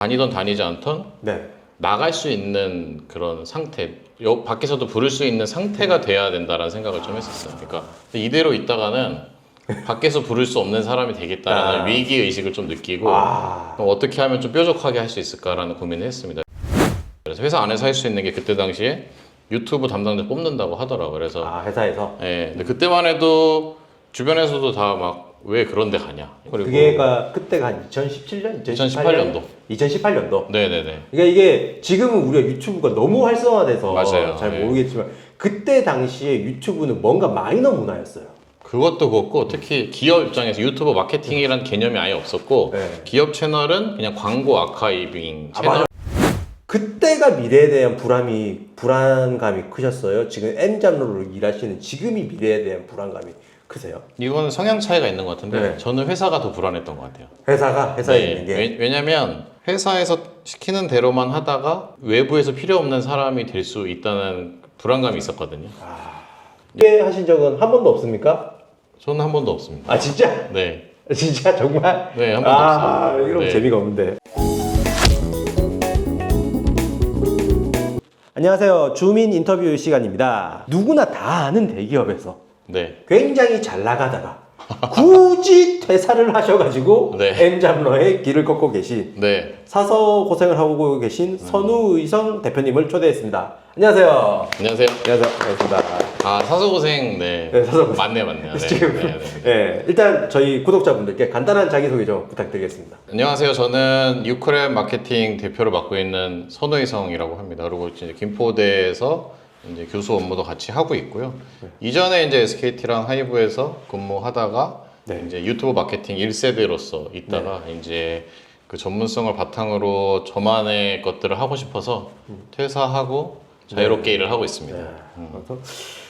다니던 다니지 않던 네. 나갈 수 있는 그런 상태, 밖에서도 부를 수 있는 상태가 돼야 된다라는 생각을 좀 했었어요. 그러니까 이대로 있다가는 밖에서 부를 수 없는 사람이 되겠다라는 위기 의식을 좀 느끼고 그럼 어떻게 하면 좀 뾰족하게 할 수 있을까라는 고민을 했습니다. 그래서 회사 안에서 할 수 있는 게 그때 당시에 유튜브 담당자 뽑는다고 하더라고요. 그래서 회사에서? 예, 근데 그때만 해도 주변에서도 다 막 왜 그런 데 가냐. 그리고 그때가 한 2017년? 2018년도. 2018년도? 네네네. 그러니까 이게 지금은 우리가 유튜브가 너무 활성화돼서 맞아요. 잘 네. 모르겠지만 그때 당시에 유튜브는 뭔가 마이너 문화였어요. 그것도 그렇고 특히 기업 입장에서 유튜브 마케팅이라는 개념이 아예 없었고 네. 기업 채널은 그냥 광고 아카이빙 채널. 맞아. 그때가 미래에 대한 불안감이 크셨어요? 지금 M장르로 일하시는 지금이 미래에 대한 불안감이 크세요? 이건 성향 차이가 있는 것 같은데 네. 저는 회사가 더 불안했던 것 같아요. 회사에 네, 있는 게? 왜냐면 회사에서 시키는 대로만 하다가 외부에서 필요 없는 사람이 될 수 있다는 불안감이 있었거든요. 이게 하신 적은 한 번도 없습니까? 저는 한 번도 없습니다. 아 진짜? 네. 진짜 정말? 네, 한 번도 없어요. 이러면 네. 재미가 없는데. 안녕하세요. 주민 인터뷰 시간입니다. 누구나 다 아는 대기업에서 네. 굉장히 잘 나가다가 굳이 퇴사를 하셔가지고 네. M잡러의 길을 걷고 계신 네. 사서 고생을 하고 계신 선우의성 대표님을 초대했습니다. 안녕하세요. 안녕하세요. 안녕하세요. 반갑습니다. 아, 사서고생. 네. 네, 사서고생. 맞네요. 네. 지금 네, 네. 네, 일단 저희 구독자분들께 간단한 자기소개 좀 부탁드리겠습니다. 안녕하세요. 저는 유크랩 마케팅 대표를 맡고 있는 선우이성이라고 합니다. 그리고 이제 김포대에서 이제 교수 업무도 같이 하고 있고요. 이전에 이제 SKT랑 하이브에서 근무하다가 이제 유튜브 마케팅 1세대로서 있다가 이제 그 전문성을 바탕으로 저만의 것들을 하고 싶어서 퇴사하고 자유롭게 일을 하고 있습니다. 그래서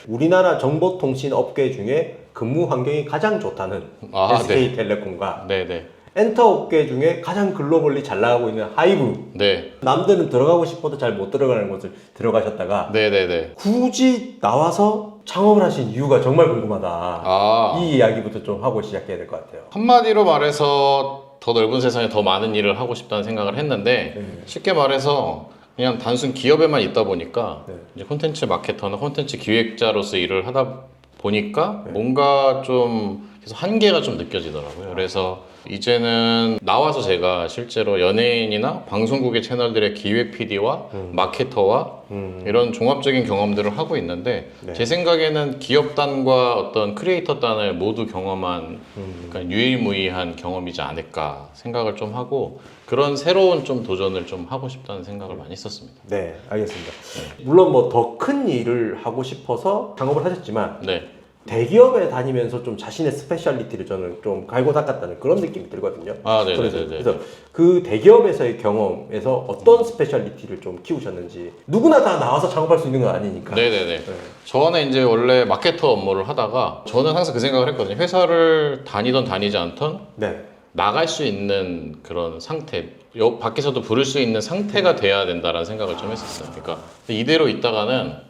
우리나라 정보통신 업계 중에 근무 환경이 가장 좋다는 SK텔레콤과 네네. 엔터 업계 중에 가장 글로벌리 잘 나가고 있는 하이브. 네. 남들은 들어가고 싶어도 잘 못 들어가는 곳을 들어가셨다가 네네네. 굳이 나와서 창업을 하신 이유가 정말 궁금하다. 이 이야기부터 좀 하고 시작해야 될 것 같아요. 한마디로 말해서 더 넓은 세상에 더 많은 일을 하고 싶다는 생각을 했는데 쉽게 말해서 그냥 단순 기업에만 있다 보니까 이제 콘텐츠 마케터나 콘텐츠 기획자로서 일을 하다 보니까 뭔가 좀 계속 한계가 좀 느껴지더라고요. 그래서 이제는 나와서 제가 실제로 연예인이나 방송국의 채널들의 기획 PD와 마케터와 이런 종합적인 경험들을 하고 있는데 제 생각에는 기업단과 어떤 크리에이터단을 모두 경험한 약간 유일무이한 경험이지 않을까 생각을 좀 하고 그런 새로운 좀 도전을 좀 하고 싶다는 생각을 많이 했었습니다. 네, 알겠습니다. 물론 뭐 더 큰 일을 하고 싶어서 창업을 하셨지만 네. 대기업에 다니면서 좀 자신의 스페셜리티를 저는 좀 갈고 닦았다는 그런 느낌이 들거든요. 그래서 그 대기업에서의 경험에서 어떤 스페셜리티를 좀 키우셨는지. 누구나 다 나와서 창업할 수 있는 건 아니니까. 네네네. 저는 이제 원래 마케터 업무를 하다가 저는 항상 그 생각을 했거든요. 회사를 다니던 다니지 않던 나갈 수 있는 그런 상태, 밖에서도 부를 수 있는 상태가 돼야 된다라는 생각을 좀 했었어요. 그러니까 이대로 있다가는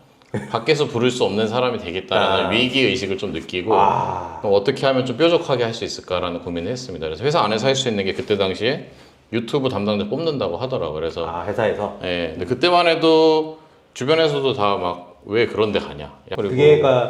밖에서 부를 수 없는 사람이 되겠다라는 위기 의식을 좀 느끼고 그럼 어떻게 하면 좀 뾰족하게 할 수 있을까라는 고민을 했습니다. 그래서 회사 안에서 할 수 있는 게 그때 당시에 유튜브 담당자 뽑는다고 하더라고요. 그래서 회사에서? 네. 근데 그때만 해도 주변에서도 다 막 왜 그런 데 가냐. 그리고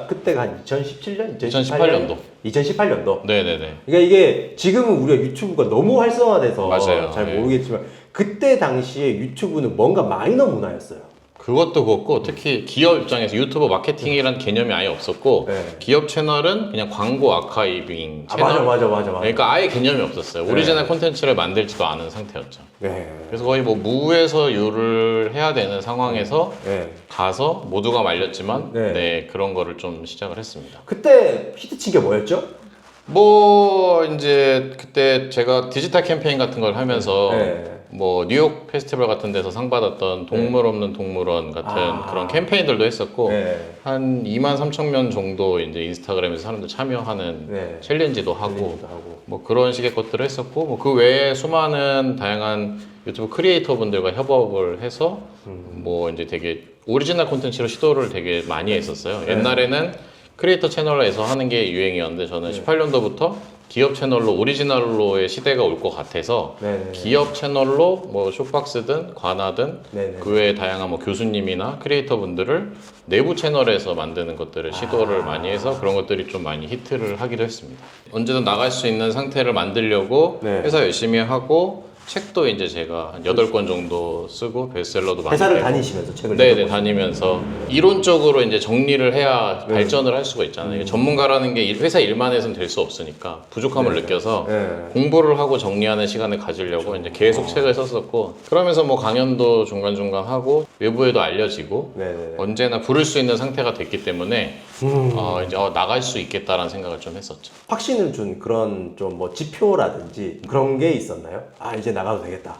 그때가 한 2017년? 2018년도. 2018년도? 네네네. 그러니까 이게 지금은 우리가 유튜브가 너무 활성화돼서 맞아요. 잘 모르겠지만 그때 당시에 유튜브는 뭔가 마이너 문화였어요. 그것도 그렇고 특히 기업 입장에서 유튜브 마케팅이라는 개념이 아예 없었고 기업 채널은 그냥 광고 아카이빙 채널. 맞아. 그러니까 아예 개념이 없었어요. 오리지널 콘텐츠를 만들지도 않은 상태였죠. 그래서 거의 뭐 무에서 유를 해야 되는 상황에서 가서 모두가 말렸지만 그런 거를 좀 시작을 했습니다. 그때 히트친 게 뭐였죠? 뭐 이제 그때 제가 디지털 캠페인 같은 걸 하면서 뭐 뉴욕 페스티벌 같은 데서 상 받았던 동물 없는 동물원 같은 그런 캠페인들도 했었고 한 23,000명 정도 이제 인스타그램에서 사람들 참여하는 챌린지도 하고 뭐 그런 식의 것들을 했었고 뭐 그 외에 수많은 다양한 유튜브 크리에이터 분들과 협업을 해서 뭐 이제 되게 오리지널 콘텐츠로 시도를 되게 많이 했었어요. 옛날에는 크리에이터 채널에서 하는 게 유행이었는데 저는 18년도부터 기업 채널로 오리지널로의 시대가 올 것 같아서 네네. 기업 채널로 뭐 쇼박스든 관아든 네네. 그 외에 다양한 뭐 교수님이나 크리에이터 분들을 내부 채널에서 만드는 것들을 시도를 많이 해서 그런 것들이 좀 많이 히트를 하기도 했습니다. 언제든 나갈 수 있는 상태를 만들려고 네. 회사 열심히 하고 책도 이제 제가 한 8권 정도 쓰고 베스트셀러도 많이 회사를 내고. 다니시면서 책을 네네, 읽어보시고. 다니면서 이론적으로 이제 정리를 해야 발전을 할 수가 있잖아요. 이게 전문가라는 게 회사 일만 해서는 될 수 없으니까 부족함을 느껴서 네. 공부를 하고 정리하는 시간을 가지려고 이제 계속 책을 썼었고, 그러면서 뭐 강연도 중간중간 하고 외부에도 알려지고 네네네. 언제나 부를 수 있는 상태가 됐기 때문에 이제 나갈 수 있겠다라는 생각을 좀 했었죠. 확신을 준 그런 좀 뭐 지표라든지 그런 게 있었나요? 아, 이제 나가도 되겠다.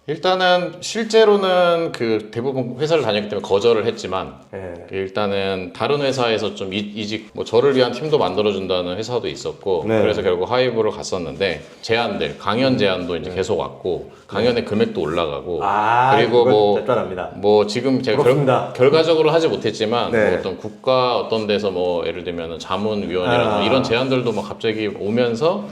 일단은 실제로는 그 대부분 회사를 다녔기 때문에 거절을 했지만 네. 일단은 다른 회사에서 좀 이직 뭐 저를 위한 팀도 만들어준다는 회사도 있었고 네. 그래서 결국 하이브로 갔었는데 제안들 강연 제안도 이제 계속 왔고 강연의 금액도 올라가고 그리고 그건 짭짤합니다. 뭐 지금 제가 부럽습니다. 결과적으로 하지 못했지만 네. 뭐 어떤 국가 어떤 데서 뭐 예를 들면 자문위원이라든가 이런 제안들도 막 갑자기 오면서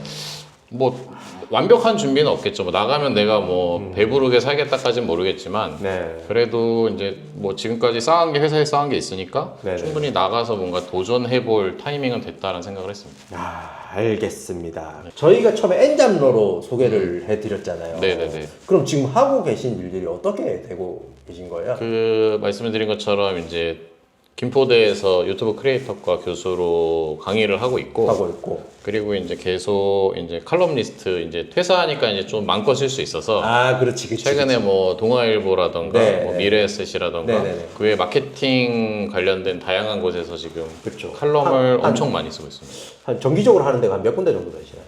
뭐 완벽한 준비는 없겠죠. 뭐 나가면 내가 뭐 배부르게 살겠다까지는 모르겠지만 네. 그래도 이제 뭐 지금까지 쌓은 게 회사에 쌓은 게 있으니까 네네. 충분히 나가서 뭔가 도전해볼 타이밍은 됐다는 생각을 했습니다. 알겠습니다. 저희가 처음에 엔잡러로 소개를 해드렸잖아요. 네네네. 그럼 지금 하고 계신 일들이 어떻게 되고 계신 거예요? 그 말씀드린 것처럼 이제 김포대에서 유튜브 크리에이터과 교수로 강의를 하고 있고 그리고 이제 계속 이제 칼럼니스트 이제 퇴사하니까 이제 좀 마음껏 쓸 수 있어서 그렇지. 최근에 뭐 동아일보라던가 네. 뭐 미래에셋이라던가 네네네. 그 외에 마케팅 관련된 다양한 곳에서 지금 그렇죠. 칼럼을 엄청 많이 쓰고 있습니다. 한 정기적으로 하는 데가 몇 군데 정도 되시나요?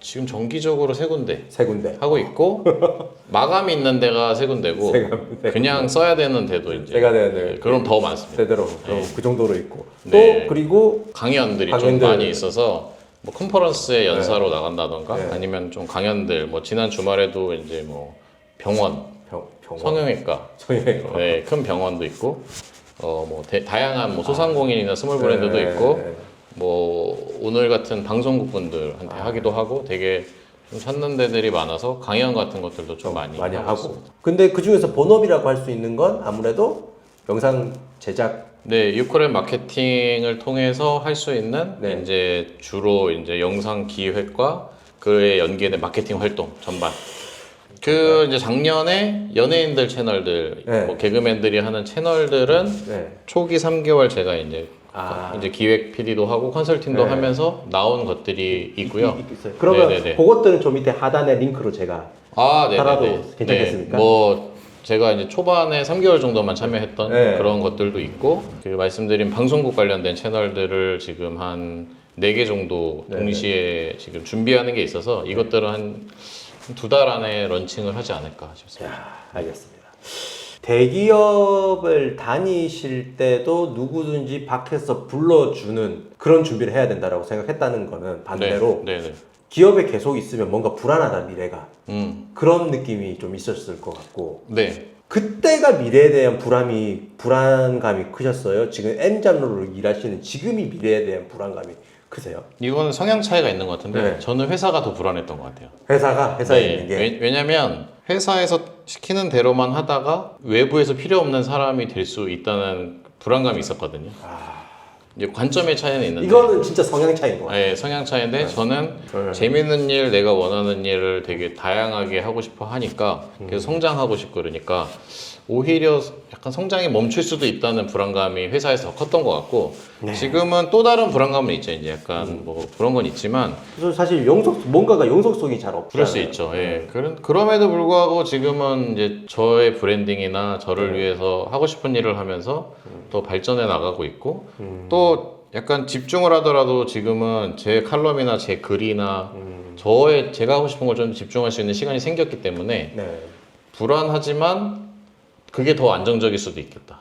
지금 정기적으로 3군데 3군데 하고 있고 마감이 있는 데가 3군데고 그냥 써야 되는 데도 이제 제가 되는 그럼 더 많습니다. 제대로 그 정도로 있고 네. 또 그리고 강연들이 좀 강연들. 많이 있어서 뭐 컨퍼런스에 연사로 나간다던가 네. 아니면 좀 강연들 뭐 지난 주말에도 이제 뭐 병원 성형외과 성형외과 네, 큰 병원도 있고 뭐 다양한 뭐 소상공인이나 스몰 브랜드도 있고 뭐 오늘 같은 방송국 분들한테 하기도 하고 되게 좀 찾는 데들이 많아서 강연 같은 것들도 좀 많이 하고 있습니다. 근데 그 중에서 본업이라고 할 수 있는 건 아무래도 영상 제작 네, 유코랩 마케팅을 통해서 할 수 있는 네. 이제 주로 이제 영상 기획과 그에 연계된 마케팅 활동 전반. 그 이제 작년에 연예인들 채널들, 네. 뭐 개그맨들이 하는 채널들은 초기 3개월 제가 이제 이제 기획 PD도 하고 컨설팅도 하면서 나온 것들이 있고요. 있어요. 그러면 네네네. 그것들은 좀 밑에 하단에 링크로 제가 달아도 괜찮겠습니까? 네, 뭐 제가 이제 초반에 3개월 정도만 참여했던 그런 것들도 있고 그 말씀드린 방송국 관련된 채널들을 지금 한 4개 정도 동시에 지금 준비하는 게 있어서 이것들은 한 2달 안에 런칭을 하지 않을까 싶습니다. 알겠습니다. 대기업을 다니실 때도 누구든지 밖에서 불러주는 그런 준비를 해야 된다고 생각했다는 거는 반대로 기업에 계속 있으면 뭔가 불안하다 미래가 그런 느낌이 좀 있었을 것 같고 그때가 미래에 대한 불안감이 크셨어요? 지금 N잡로로 일하시는 지금이 미래에 대한 불안감이 크세요? 이건 성향 차이가 있는 것 같은데 저는 회사가 더 불안했던 것 같아요. 회사에 있는 게? 왜냐면 회사에서 시키는 대로만 하다가 외부에서 필요 없는 사람이 될 수 있다는 불안감이 있었거든요. 이제 관점의 차이는 있는데 이거는 진짜 성향 차이인 것 같아요. 네, 성향 차이인데 저는 재밌는 일, 내가 원하는 일을 되게 다양하게 하고 싶어 하니까 계속 성장하고 싶고 그러니까 오히려 약간 성장이 멈출 수도 있다는 불안감이 회사에서 더 컸던 것 같고 지금은 또 다른 불안감은 있죠. 이제 약간 뭐 그런 건 있지만 그래서 사실 뭔가가 영속성이 잘 없잖아요. 그럴 수 있죠. 예. 그럼에도 불구하고 지금은 이제 저의 브랜딩이나 저를 위해서 하고 싶은 일을 하면서 더 발전해 나가고 있고 또 약간 집중을 하더라도 지금은 제 칼럼이나 제 글이나 제가 하고 싶은 걸 좀 집중할 수 있는 시간이 생겼기 때문에 불안하지만 그게 더 안정적일 수도 있겠다.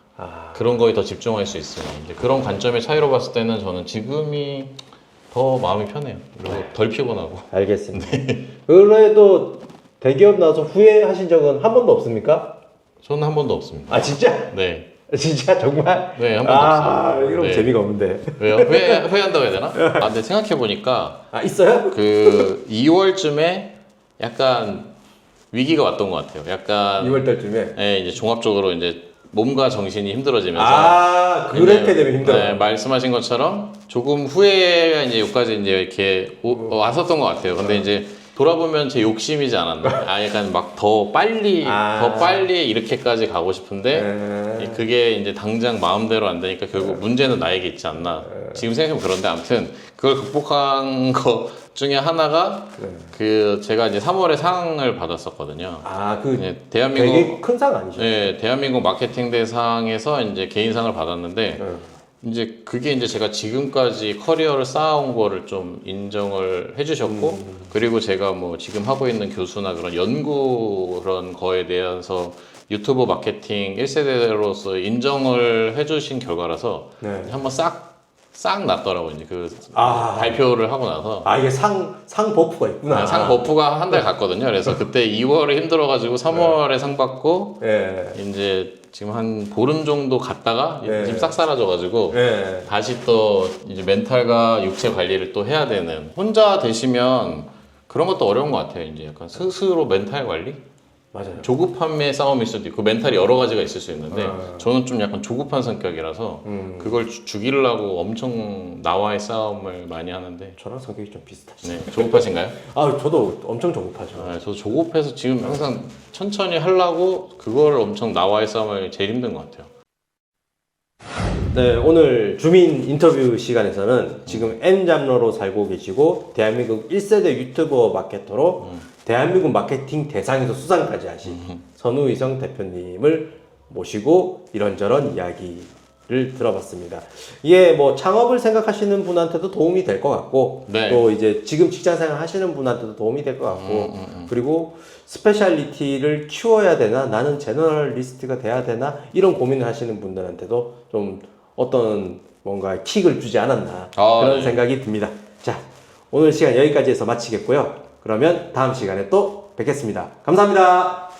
그런 거에 더 집중할 수 있으니 이제 그런 관점의 차이로 봤을 때는 저는 지금이 더 마음이 편해요. 그리고 덜 피곤하고. 알겠습니다. 그래도 대기업 나와서 후회하신 적은 한 번도 없습니까? 저는 한 번도 없습니다. 아 진짜? 네. 진짜 정말? 네, 한 번도 없어요. 이러면 네. 재미가 없는데. 왜요? 후회한다고 해야 되나? 근데 생각해보니까 있어요? 그 2월쯤에 약간 위기가 왔던 것 같아요. 약간 2월 달쯤에. 네, 이제 종합적으로 이제 몸과 정신이 힘들어지면서 그럴 때 되면 힘들어요. 네, 말씀하신 것처럼 조금 후회가 이제 여기까지 이제 이렇게 왔었던 것 같아요. 근데 이제 돌아보면 제 욕심이지 않았나. 약간 막 더 빨리 이렇게까지 가고 싶은데 그게 이제 당장 마음대로 안 되니까 결국 문제는 나에게 있지 않나. 지금 생각하면 그런데 아무튼 그걸 극복한 거 중에 하나가 그 제가 이제 3월에 상을 받았었거든요. 그 대한민국 되게 큰 상 아니죠? 네, 대한민국 마케팅 대상에서 이제 개인상을 받았는데 이제 그게 이제 제가 지금까지 커리어를 쌓아온 거를 좀 인정을 해주셨고 그리고 제가 뭐 지금 하고 있는 교수나 그런 연구 그런 거에 대해서 유튜브 마케팅 1세대로서 인정을 해주신 결과라서 한번 싹 났더라고요. 이제 그 발표를 하고 나서 이게 상 버프가 있구나. 상 버프가 한 달 갔거든요. 그래서 그때 2월에 힘들어가지고 3월에 상 받고 이제 지금 한 보름 정도 갔다가 지금 싹 사라져가지고 다시 또 이제 멘탈과 육체 관리를 또 해야 되는. 혼자 되시면 그런 것도 어려운 것 같아요. 이제 약간 스스로 멘탈 관리? 맞아요. 조급함의 싸움일 수도 있고 멘탈이 여러 가지가 있을 수 있는데 저는 좀 약간 조급한 성격이라서 그걸 죽이려고 엄청 나와의 싸움을 많이 하는데. 저랑 성격이 좀 비슷하시죠? 네, 조급하신가요? 저도 엄청 조급하죠. 저도 조급해서 지금 항상 천천히 하려고 그걸 엄청 나와의 싸움을 제일 힘든 것 같아요. 네, 오늘 주민 인터뷰 시간에서는 지금 N잡러로 살고 계시고 대한민국 1세대 유튜버 마케터로 대한민국 마케팅 대상에서 수상까지 하신 선우이성 대표님을 모시고 이런저런 이야기를 들어봤습니다. 이게 뭐 창업을 생각하시는 분한테도 도움이 될 것 같고 또 이제 지금 직장생활 하시는 분한테도 도움이 될 것 같고 그리고 스페셜리티를 키워야 되나 나는 제너럴리스트가 돼야 되나 이런 고민을 하시는 분들한테도 좀 어떤 뭔가 킥을 주지 않았나 그런 생각이 듭니다. 자, 오늘 시간 여기까지 해서 마치겠고요. 그러면 다음 시간에 또 뵙겠습니다. 감사합니다.